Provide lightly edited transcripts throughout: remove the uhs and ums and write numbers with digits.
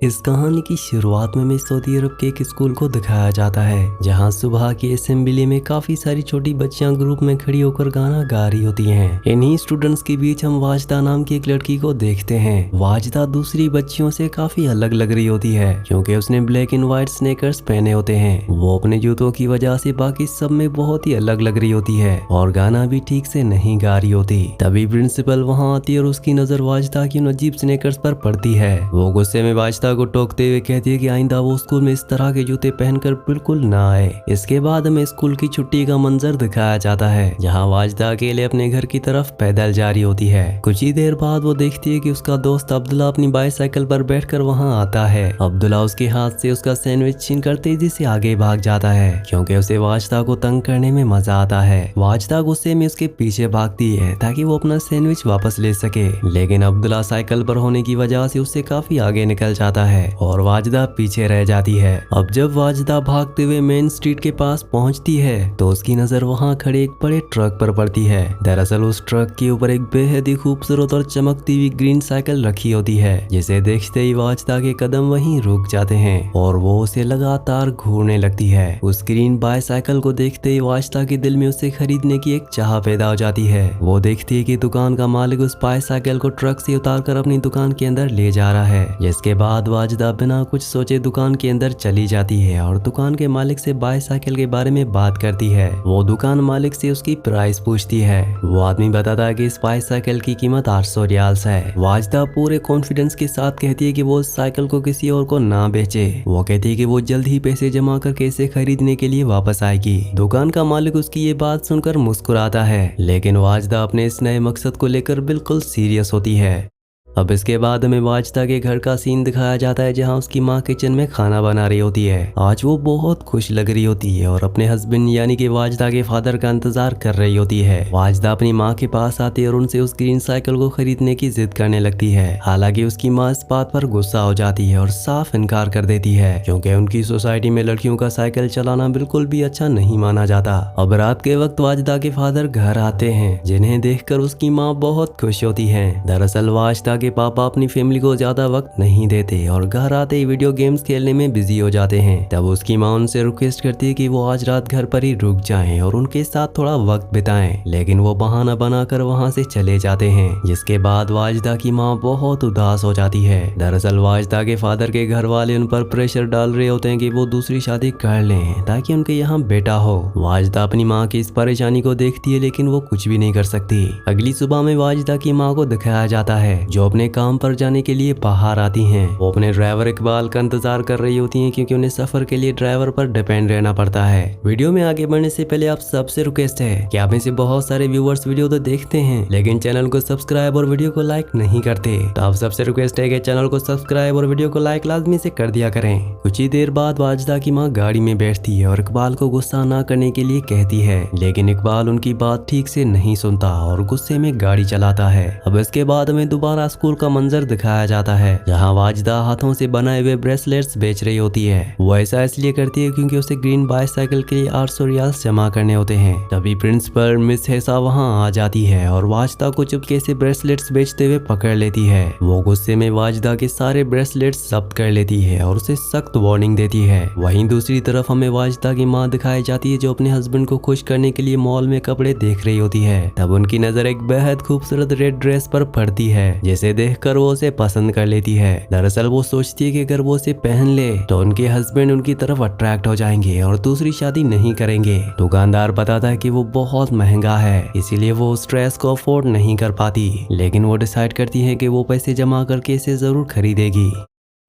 इस कहानी की शुरुआत में सऊदी अरब के एक स्कूल को दिखाया जाता है जहां सुबह की असेंबली में काफी सारी छोटी बच्चियां ग्रुप में खड़ी होकर गाना गा रही होती हैं। इन्हीं स्टूडेंट्स के बीच हम वाजदा नाम की एक लड़की को देखते हैं। वाजदा दूसरी बच्चियों से काफी अलग लग रही होती है क्योंकि उसने ब्लैक एंड व्हाइट स्नेकर्स पहने होते हैं। वो अपने जूतों की वजह से बाकी सब में बहुत ही अलग लग रही होती है और गाना भी ठीक से नहीं गा रही होती। तभी प्रिंसिपल वहाँ आती है और उसकी नजर वाजदा की उन अजीब स्नेकर्स पर पड़ती है। वो गुस्से में वाजदा को टोकते हुए कहती है कि आइंदा वो स्कूल में इस तरह के जूते पहनकर बिल्कुल ना आए। इसके बाद हमें स्कूल की छुट्टी का मंजर दिखाया जाता है जहां वाजदा अकेले अपने घर की तरफ पैदल जा रही होती है। कुछ ही देर बाद वो देखती है कि उसका दोस्त अब्दुल्ला अपनी बाइसाइकिल पर बैठकर वहां आता है। अब्दुल्ला उसके हाथ से उसका सैंडविच छीनकर तेजी से आगे भाग जाता है क्योंकि उसे वाजदा को तंग करने में मजा आता है। वाजदा गुस्से में उसके पीछे भागती है ताकि वो अपना सैंडविच वापस ले सके, लेकिन अब्दुल्ला साइकिल पर होने की वजह से उससे काफी आगे निकल जाता है और वाजदा पीछे रह जाती है। अब जब वाजदा भागते हुए मेन स्ट्रीट के पास पहुंचती है तो उसकी नजर वहां खड़े एक बड़े ट्रक पर पड़ती है। दरअसल उस ट्रक के ऊपर एक बेहद ही खूबसूरत और चमकती हुई ग्रीन साइकिल रखी होती है जिसे देखते ही वाजदा के कदम वहीं रुक जाते हैं और वो उसे लगातार घूरने लगती है। उस ग्रीन बाइसाइकिल को देखते ही वाजदा के दिल में उसे खरीदने की एक चाह पैदा हो जाती है। वो देखती है कि दुकान का मालिक उस बाइसाइकिल को ट्रक से उतारकर अपनी दुकान के अंदर ले जा रहा है, जिसके बाद वाजदा बिना कुछ सोचे दुकान के अंदर चली जाती है और दुकान के मालिक से बाइसाइकिल के बारे में बात करती है। वो दुकान मालिक से उसकी प्राइस पूछती है। वो आदमी बताता है कि इस बाइसाइकिल की कीमत 800 रियाल्स है। वाजदा पूरे कॉन्फिडेंस के साथ कहती है कि वो उस साइकिल को किसी और को ना बेचे। वो कहती है कि वो जल्द ही पैसे जमा करके इसे खरीदने के लिए वापस आएगी। दुकान का मालिक उसकी ये बात सुनकर मुस्कुराता है, लेकिन वाजदा अपने इस नए मकसद को लेकर बिल्कुल सीरियस होती है। अब इसके बाद हमें वाजदा के घर का सीन दिखाया जाता है जहां उसकी माँ किचन में खाना बना रही होती है। आज वो बहुत खुश लग रही होती है और अपने हस्बैंड यानी कि वाजदा के फादर का इंतजार कर रही होती है। वाजदा अपनी माँ के पास आती है और उनसे उस ग्रीन साइकिल को खरीदने की जिद करने लगती है। हालांकि उसकी माँ इस बात पर गुस्सा हो जाती है और साफ इनकार कर देती है क्योंकि उनकी सोसाइटी में लड़कियों का साइकिल चलाना बिल्कुल भी अच्छा नहीं माना जाता। अब रात के वक्त वाजदा के फादर घर आते हैं जिन्हें देखकर उसकी माँ बहुत खुश होती है। दरअसल वाजदा के पापा अपनी फैमिली को ज्यादा वक्त नहीं देते और घर आते ही वीडियो गेम्स खेलने में बिजी हो जाते हैं। तब उसकी माँ उनसे रिक्वेस्ट करती है कि वो आज रात घर पर ही रुक जाएं और उनके साथ थोड़ा वक्त बिताएं, लेकिन वो बहाना बनाकर वहाँ से चले जाते हैं। जिसके बाद वाजदा की माँ बहुत उदास हो जाती है। दरअसल वाजदा के फादर के घर वाले उन पर प्रेशर डाल रहे होते हैं कि वो दूसरी शादी कर लें ताकि उनके यहाँ बेटा हो। वाजदा अपनी माँ की इस परेशानी को देखती है लेकिन वो कुछ भी नहीं कर सकती। अगली सुबह में वाजदा की माँ को दिखाया जाता है जो अपने काम पर जाने के लिए बाहर आती हैं। वो अपने ड्राइवर इकबाल का इंतजार कर रही होती हैं क्योंकि उन्हें सफर के लिए ड्राइवर पर डिपेंड रहना पड़ता है। वीडियो में आगे बढ़ने से पहले आप सबसे रिक्वेस्ट है कि आप में से बहुत सारे व्यूअर्स वीडियो तो देखते हैं लेकिन चैनल को सब्सक्राइब और वीडियो को लाइक नहीं करते, तो आप सबसे रिक्वेस्ट है कि चैनल को सब्सक्राइब और वीडियो को लाइक लाजमी से कर दिया करें। कुछ ही देर बाद वाजदा की माँ गाड़ी में बैठती है और इकबाल को गुस्सा ना करने के लिए कहती है, लेकिन इकबाल उनकी बात ठीक से नहीं सुनता और गुस्से में गाड़ी चलाता है। अब इसके बाद हमें दोबारा स्कूल का मंजर दिखाया जाता है जहां वाजदा हाथों से बनाए हुए ब्रेसलेट्स बेच रही होती है। वो ऐसा इसलिए करती है क्योंकि उसे ग्रीन बाइसाइकिल के लिए 800 रियाल्स जमा करने होते हैं। तभी प्रिंसिपल मिस हेसा वहां आ जाती है और वाजदा को चुपके से ब्रेसलेट्स बेचते हुए पकड़ लेती है। वो गुस्से में वाजदा के सारे ब्रेसलेट्स जब्त कर लेती है और उसे सख्त वार्निंग देती है। वहीं दूसरी तरफ हमें वाजदा की माँ दिखाई जाती है जो अपने हस्बैंड को खुश करने के लिए मॉल में कपड़े देख रही होती है। तब उनकी नजर एक बेहद खूबसूरत रेड ड्रेस पर पड़ती है जिसे देखकर वो उसे पसंद कर लेती है। दरअसल वो सोचती है कि अगर वो उसे पहन ले तो उनके हस्बैंड उनकी तरफ अट्रैक्ट हो जाएंगे और दूसरी शादी नहीं करेंगे। दुकानदार बताता है कि वो बहुत महंगा है इसीलिए वो उस ड्रेस को अफोर्ड नहीं कर पाती, लेकिन वो डिसाइड करती है कि वो पैसे जमा करके इसे जरूर खरीदेगी।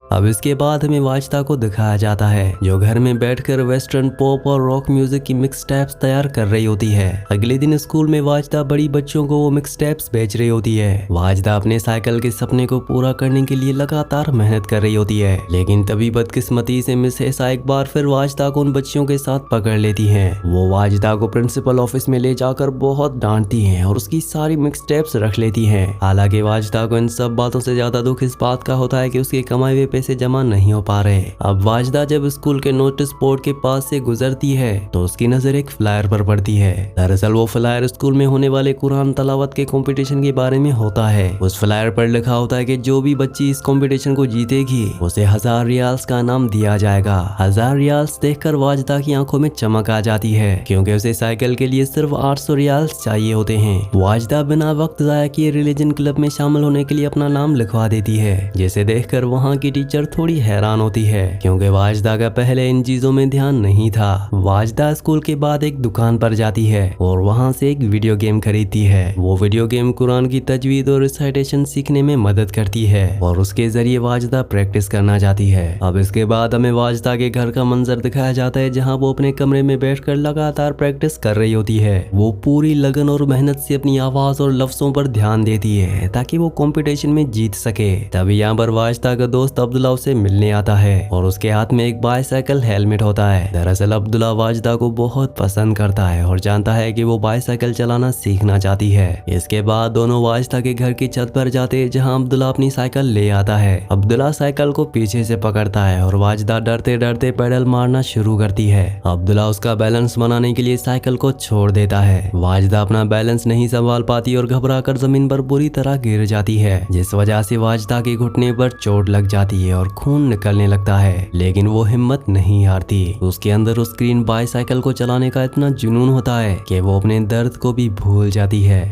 अब इसके बाद हमें वाजदा को दिखाया जाता है जो घर में बैठकर वेस्टर्न पॉप और रॉक म्यूजिक की मिक्स टैप्स तैयार कर रही होती है। अगले दिन स्कूल में वाजदा बड़ी बच्चों को वो मिक्स टैप्स बेच रही होती है। वाजदा अपने साइकिल के सपने को पूरा करने के लिए लगातार मेहनत कर रही होती है, लेकिन तभी बदकिस्मती से मिस हेसा एक बार फिर वाजदा को उन बच्चियों के साथ पकड़ लेती है। वो वाजदा को प्रिंसिपल ऑफिस में ले जाकर बहुत डांटती है और उसकी सारी मिक्स टैप्स रख लेती है। हालांकि वाजदा को इन सब बातों से ज्यादा दुख इस बात का होता है कि उसके कमाए हुए से जमा नहीं हो पा रहे। अब वाजदा जब स्कूल के नोटिस बोर्ड के पास से गुजरती है तो उसकी नजर एक फ्लायर पर पड़ती है। दरअसल वो फ्लायर स्कूल में होने वाले कुरान तलावत के कंपटीशन के बारे में होता है। उस फ्लायर पर लिखा होता है कि जो भी बच्ची इस कंपटीशन को जीतेगी उसे 1000 रियाल्स का इनाम दिया जाएगा। 1000 रियाल्स देखकर वाजदा की आंखों में चमक आ जाती है, क्योंकि उसे साइकिल के लिए सिर्फ 800 रियाल्स चाहिए होते हैं। वाजदा बिना वक्त जाया किए रिलीजन क्लब में शामिल होने के लिए अपना नाम लिखवा देती है, जिसे देखकर वहाँ की टीचर थोड़ी हैरान होती है, क्योंकि वाजदा का पहले इन चीजों में ध्यान नहीं था। वाजदा स्कूल के बाद एक दुकान पर जाती है और वहाँ से एक वीडियो गेम खरीदती है। वो वीडियो गेम कुरान की तजवीद और रिसाइटेशन सीखने में मदद करती है और उसके जरिए वाजदा प्रैक्टिस करना चाहती है। अब इसके बाद हमें वाजदा के घर का मंजर दिखाया जाता है, जहाँ वो अपने कमरे में बैठकर लगातार प्रैक्टिस कर रही होती है। वो पूरी लगन और मेहनत से अपनी आवाज और लफ्जों पर ध्यान देती है ताकि वो कंपटीशन में जीत सके। तभी यहाँ पर वाजदा का दोस्त अब्दुल्ला उसे मिलने आता है और उसके हाथ में एक बाईसाइकिल हेलमेट होता है। दरअसल अब्दुल्ला वाजदा को बहुत पसंद करता है और जानता है कि वो बाईसाइकिल चलाना सीखना चाहती है। इसके बाद दोनों वाजदा के घर की छत पर जाते हैं, जहाँ अब्दुल्ला अपनी साइकिल ले आता है। अब्दुल्ला साइकिल को पीछे से पकड़ता है और वाजदा डरते डरते पैडल मारना शुरू करती है। अब्दुल्ला उसका बैलेंस बनाने के लिए साइकिल को छोड़ देता है। वाजदा अपना बैलेंस नहीं संभाल पाती और घबराकर जमीन पर बुरी तरह गिर जाती है, जिस वजह से वाजदा के घुटने पर चोट लग जाती है और खून निकलने लगता है। लेकिन वो हिम्मत नहीं हारती। उसके अंदर उस ग्रीन बाईसाइकिल को चलाने का इतना जुनून होता है कि वो अपने दर्द को भी भूल जाती है।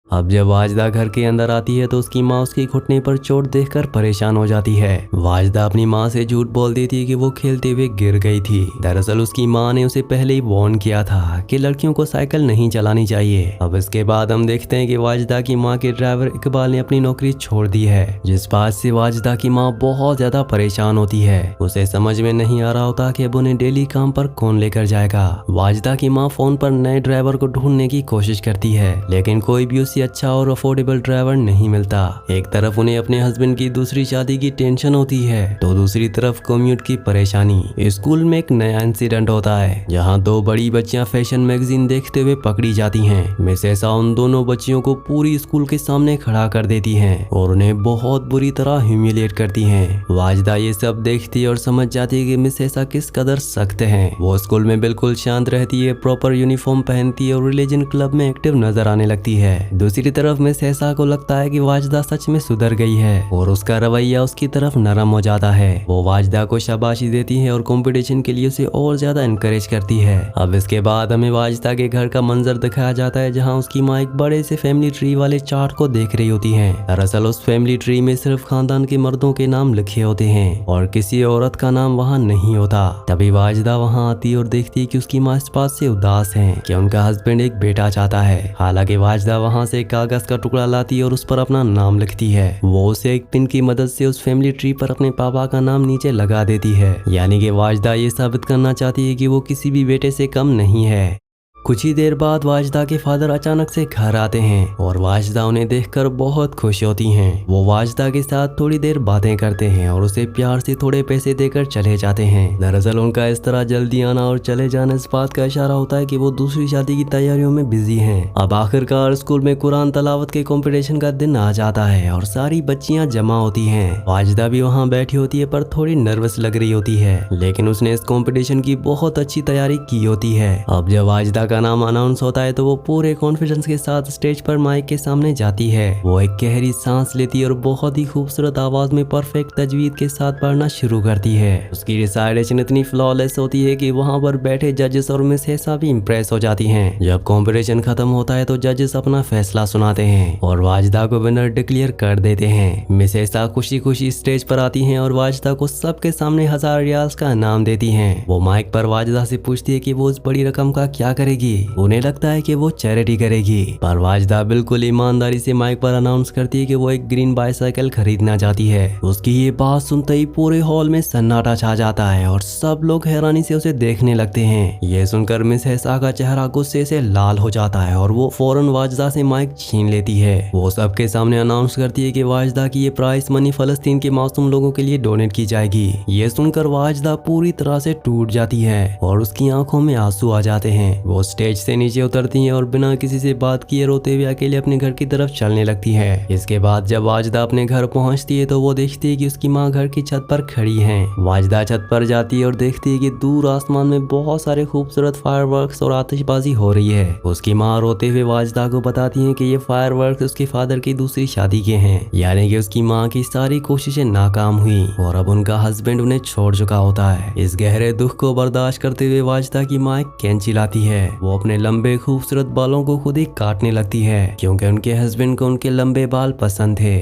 अब जब वाजदा घर के अंदर आती है तो उसकी माँ उसके घुटने पर चोट देखकर परेशान हो जाती है। वाजदा अपनी माँ से झूठ बोल देती है कि वो खेलते हुए गिर गई थी। दरअसल उसकी माँ ने उसे पहले ही वार्न किया था कि लड़कियों को साइकिल नहीं चलानी चाहिए। अब इसके बाद हम देखते हैं कि वाजदा की माँ के ड्राइवर इकबाल ने अपनी नौकरी छोड़ दी है, जिस बात से वाजदा की माँ बहुत ज्यादा परेशान होती है। उसे समझ में नहीं आ रहा होता कि अब उन्हें डेली काम पर कौन लेकर जाएगा। वाजदा की माँ फोन पर नए ड्राइवर को ढूंढने की कोशिश करती है, लेकिन कोई भी उसे अच्छा और अफोर्डेबल ड्राइवर नहीं मिलता। एक तरफ उन्हें अपने हस्बैंड की दूसरी शादी की टेंशन होती है तो दूसरी तरफ कम्यूट की परेशानी। स्कूल में एक नया इंसिडेंट होता है, जहां दो बड़ी बच्चियां फैशन मैगजीन देखते हुए पकड़ी जाती हैं। मिस ऐसा उन दोनों बच्चियों को पूरी स्कूल के सामने खड़ा कर देती हैं और उन्हें बहुत बुरी तरह ह्यूमिलिएट करती हैं। वाजदा ये सब देखती और समझ जाती है कि मिस ऐसा किस कदर सख्त हैं। वो स्कूल में बिल्कुल शांत रहती है, प्रॉपर यूनिफॉर्म पहनती है और रिलीजन क्लब में एक्टिव नजर आने लगती है। दूसरी तरफ मिस ऐसा को लगता है कि वाजदा सच में सुधर गई है और उसका रवैया उसकी तरफ नरम हो जाता है। वो वाजदा को शाबाशी देती है और कंपटीशन के लिए उसे और ज्यादा एनकरेज करती है। अब इसके बाद हमें वाजदा के घर का मंजर दिखाया जाता है, जहाँ उसकी माँ एक बड़े से फैमिली ट्री वाले चार्ट को देख रही होती है। दरअसल उस फैमिली ट्री में सिर्फ खानदान के मर्दों के नाम लिखे होते हैं और किसी औरत का नाम वहाँ नहीं होता। तभी वाजदा वहाँ आती और देखती है कि उसकी माँ इस बात से उदास है कि उनका हस्बैंड एक बेटा चाहता है। हालांकि वाजदा वहाँ से कागज का टुकड़ा लाती है और उस पर अपना नाम लिखती है। वो उसे एक पिन की मदद से उस फैमिली ट्री पर अपने पापा का नाम नीचे लगा देती है, यानी कि वाजदा ये साबित करना चाहती है कि वो किसी भी बेटे से कम नहीं है। कुछ ही देर बाद वाजदा के फादर अचानक से घर आते हैं और वाजदा उन्हें देखकर बहुत खुश होती हैं। वो वाजदा के साथ थोड़ी देर बातें करते हैं और उसे प्यार से थोड़े पैसे देकर चले जाते हैं। दरअसल उनका इस तरह जल्दी आना और चले जाना इस बात का इशारा होता है कि वो दूसरी शादी की तैयारियों में बिजी हैं। अब आखिरकार स्कूल में कुरान तलावत के कंपटीशन का दिन आ जाता है और सारी बच्चियां जमा होती हैं। वाजदा भी वहाँ बैठी होती है, पर थोड़ी नर्वस लग रही होती है, लेकिन उसने इस कंपटीशन की बहुत अच्छी तैयारी की होती है। अब जब वाजदा का नाम अनाउंस होता है तो वो पूरे कॉन्फिडेंस के साथ स्टेज पर माइक के सामने जाती है। वो एक गहरी सांस लेती है और बहुत ही खूबसूरत आवाज में परफेक्ट तजवीद के साथ पढ़ना शुरू करती है। उसकी रिसाइटेशन इतनी फ्लॉलेस होती है कि वहाँ पर बैठे जजेस और मिस ऐसा भी इम्प्रेस हो जाती हैं। जब कॉम्पिटिशन खत्म होता है तो जजेस अपना फैसला सुनाते हैं और वाजदा को विनर डिक्लेयर कर देते हैं। मिस ऐसा खुशी खुशी स्टेज पर आती हैं और वाजदा को सबके सामने 1000 रियाल्स का इनाम देती हैं। वो माइक पर वाजदा से पूछती है कि वो उस बड़ी रकम का क्या करेगी। उन्हें लगता है कि वो चैरिटी करेगी, पर वाजदा बिल्कुल ईमानदारी से माइक पर अनाउंस करती है कि वो एक ग्रीन बाईसाइकिल खरीदना चाहती है। उसकी ये बात सुनते ही पूरे हॉल में सन्नाटा छा जाता है और सब लोग हैरानी से उसे देखने लगते हैं। ये सुनकर मिस हैसा का चेहरा गुस्से से लाल हो जाता है और वो फौरन वाजदा से माइक छीन लेती है। वो सबके सामने अनाउंस करती है कि वाजदा की ये प्राइस मनी फलस्तीन के मासूम लोगों के लिए डोनेट की जाएगी। ये सुनकर वाजदा पूरी तरह से टूट जाती है और उसकी आंखों में आंसू आ जाते हैं। वो स्टेज से नीचे उतरती है और बिना किसी से बात किए रोते हुए अकेले अपने घर की तरफ चलने लगती है। इसके बाद जब वाजदा अपने घर पहुंचती है तो वो देखती है कि उसकी माँ घर की छत पर खड़ी है। वाजदा छत पर जाती है और देखती है कि दूर आसमान में बहुत सारे खूबसूरत फायरवर्क्स और आतिशबाजी हो रही है। उसकी माँ रोते हुए वाजदा को बताती है कि ये फायरवर्क्स उसके फादर की दूसरी शादी के हैं, यानी कि उसकी माँ की सारी कोशिशें नाकाम हुई और अब उनका हस्बैंड उन्हें छोड़ चुका होता है। इस गहरे दुख को बर्दाश्त करते हुए वाजदा की माँ एक कैंची लाती है। वो अपने लंबे खूबसूरत बालों को खुद ही काटने लगती है क्योंकि उनके हस्बैंड को उनके लंबे बाल पसंद थे।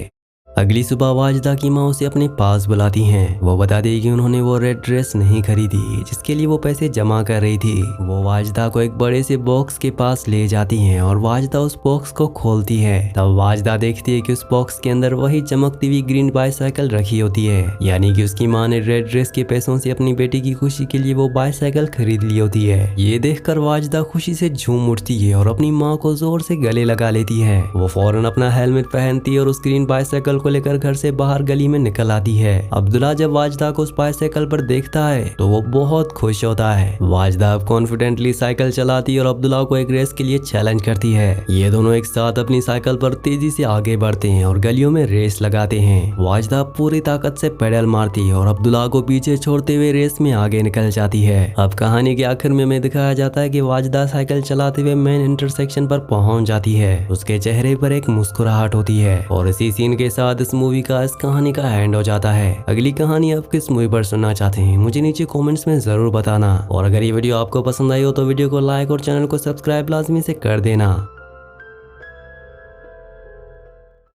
अगली सुबह वाजदा की माँ उसे अपने पास बुलाती हैं। वो बताती है कि उन्होंने वो रेड ड्रेस नहीं खरीदी जिसके लिए वो पैसे जमा कर रही थी। वो वाजदा को एक बड़े से बॉक्स के पास ले जाती हैं और वाजदा उस बॉक्स को खोलती है। तब वाजदा देखती है कि उस बॉक्स के अंदर वही चमकती हुई ग्रीन बाईसाइकिल रखी होती है, यानी कि उसकी माँ ने रेड ड्रेस के पैसों से अपनी बेटी की खुशी के लिए वो बाईसाइकिल खरीद ली होती है। ये देखकर वाजदा खुशी से झूम उठती है और अपनी माँ को जोर से गले लगा लेती है। वो फौरन अपना हेलमेट पहनती है और उस ग्रीन बाईसाइकिल को लेकर घर से बाहर गली में निकल आती है। अब्दुल्ला जब वाजदा को उस बाईसाइकिल पर देखता है तो वो बहुत खुश होता है। वाजदा अब कॉन्फिडेंटली साइकिल चलाती है और अब्दुल्ला को एक रेस के लिए चैलेंज करती है। ये दोनों एक साथ अपनी साइकिल पर तेजी से आगे बढ़ते हैं और गलियों में रेस लगाते हैं। वाजदा पूरी ताकत से पेडल मारती है और अब्दुल्ला को पीछे छोड़ते हुए रेस में आगे निकल जाती है। अब कहानी के आखिर में हमें दिखाया जाता है कि वाजदा साइकिल चलाते हुए मेन इंटरसेक्शन पर पहुंच जाती है। उसके चेहरे पर एक मुस्कुराहट होती है और इसी सीन के साथ इस मूवी का इस कहानी का एंड हो जाता है। अगली कहानी आप किस मूवी पर सुनना चाहते हैं मुझे नीचे कमेंट्स में जरूर बताना और अगर ये वीडियो आपको पसंद आई हो तो वीडियो को लाइक और चैनल को सब्सक्राइब लाजमी से कर देना।